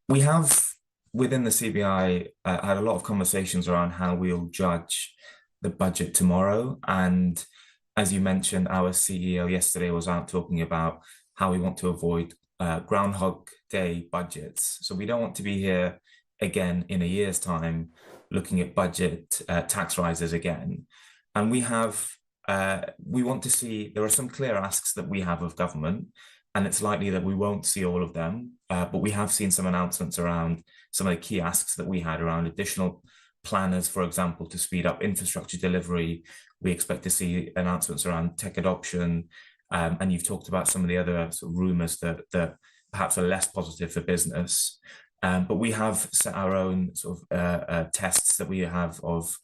We have within the CBI had a lot of conversations around how we'll judge the budget tomorrow. And as you mentioned, our CEO yesterday was out talking about how we want to avoid Groundhog Day budgets. So we don't want to be here again in a year's time looking at budget tax rises again. And we want to see, there are some clear asks that we have of government, and it's likely that we won't see all of them. But we have seen some announcements around some of the key asks that we had around additional planners, for example, to speed up infrastructure delivery. We expect to see announcements around tech adoption. And you've talked about some of the other sort of rumors that perhaps are less positive for business. But we have set our own sort of tests that we have of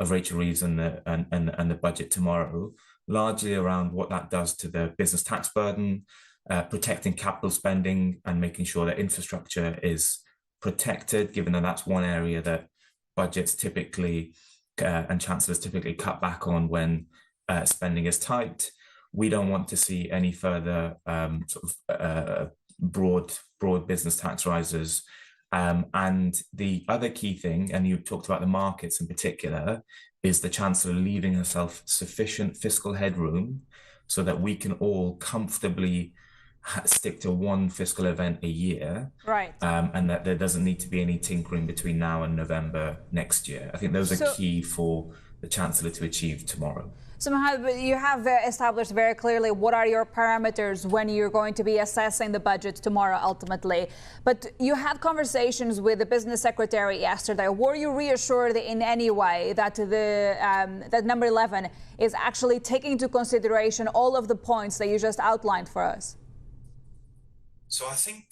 Rachel Reeves and the budget tomorrow, largely around what that does to the business tax burden, protecting capital spending and making sure that infrastructure is protected, given that that's one area that budgets typically and chancellors typically cut back on when spending is tight. We don't want to see any further broad business tax rises. And the other key thing, and you talked about the markets in particular, is the Chancellor leaving herself sufficient fiscal headroom so that we can all comfortably stick to one fiscal event a year, right? And that there doesn't need to be any tinkering between now and November next year. I think those are key for the Chancellor to achieve tomorrow. So, Mohammad, you have established very clearly what are your parameters when you're going to be assessing the budget tomorrow, ultimately. But you had conversations with the business secretary yesterday. Were you reassured in any way that that number 11 is actually taking into consideration all of the points that you just outlined for us? So I think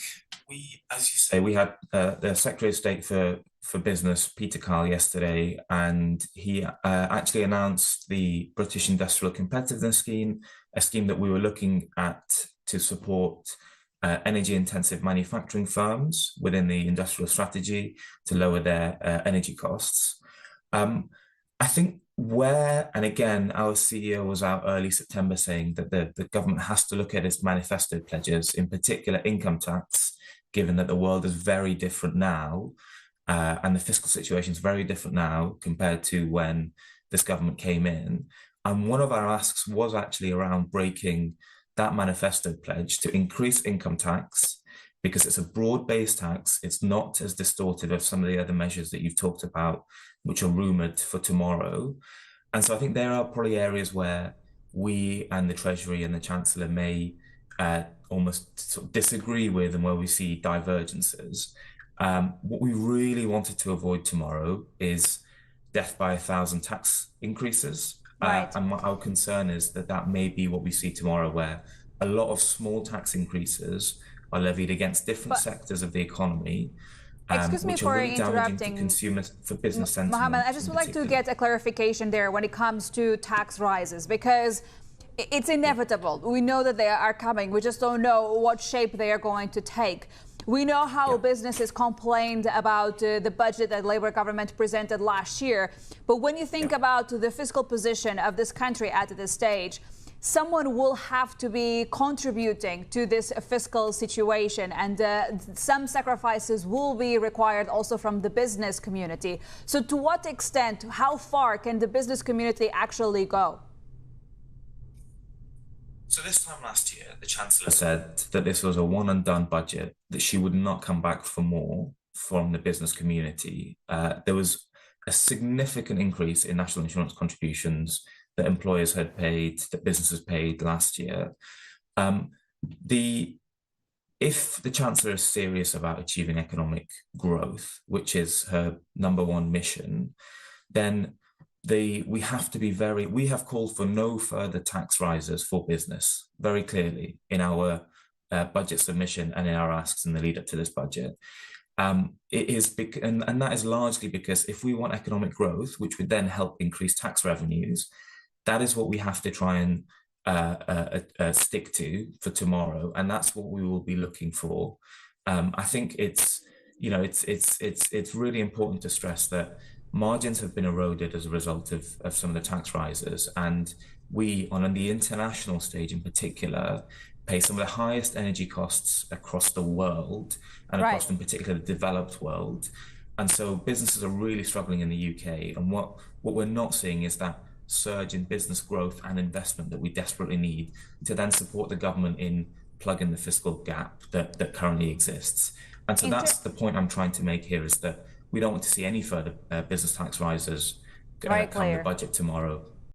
as you say, we had the Secretary of State for Business, Peter Carl, yesterday, and he actually announced the British Industrial Competitiveness Scheme, a scheme that we were looking at to support energy-intensive manufacturing firms within the industrial strategy to lower their energy costs. I think and again, our CEO was out early September saying that the government has to look at its manifesto pledges, in particular income tax, given that the world is very different now. And the fiscal situation is very different now compared to when this government came in. And one of our asks was actually around breaking that manifesto pledge to increase income tax, because it's a broad-based tax. It's not as distorted as some of the other measures that you've talked about, which are rumoured for tomorrow. And so I think there are probably areas where we and the Treasury and the Chancellor may almost sort of disagree with, and where we see divergences. What we really wanted to avoid tomorrow is death by 1,000 tax increases. Right. And our concern is that may be what we see tomorrow, where a lot of small tax increases are levied against different sectors of the economy. Excuse me for really interrupting. to consumers, for business sentiment. Mohammad, I just would like to get a clarification there when it comes to tax rises, because it's inevitable. We know that they are coming. We just don't know what shape they are going to take. We know how businesses complained about the budget that Labour government presented last year. But when you think about the fiscal position of this country at this stage, someone will have to be contributing to this fiscal situation, and some sacrifices will be required also from the business community. So to what extent, how far can the business community actually go? So this time last year, the Chancellor said that this was a one and done budget, that she would not come back for more from the business community. There was a significant increase in national insurance contributions that employers had paid, that businesses paid last year. If the Chancellor is serious about achieving economic growth, which is her number one mission, then we have called for no further tax rises for business very clearly in our budget submission and in our asks in the lead up to this budget. And that is largely because if we want economic growth, which would then help increase tax revenues, that is what we have to try and stick to for tomorrow, and that's what we will be looking for. I think it's really important to stress that margins have been eroded as a result of some of the tax rises, and we, on the international stage in particular, pay some of the highest energy costs across the world and Right. across, in particular, the developed world. And so businesses are really struggling in the UK. And what we're not seeing is that surge in business growth and investment that we desperately need to then support the government in plugging the fiscal gap that currently exists. And so Inter- that's the point I'm trying to make here, is that we don't want to see any further business tax rises Very come the clear. budget tomorrow.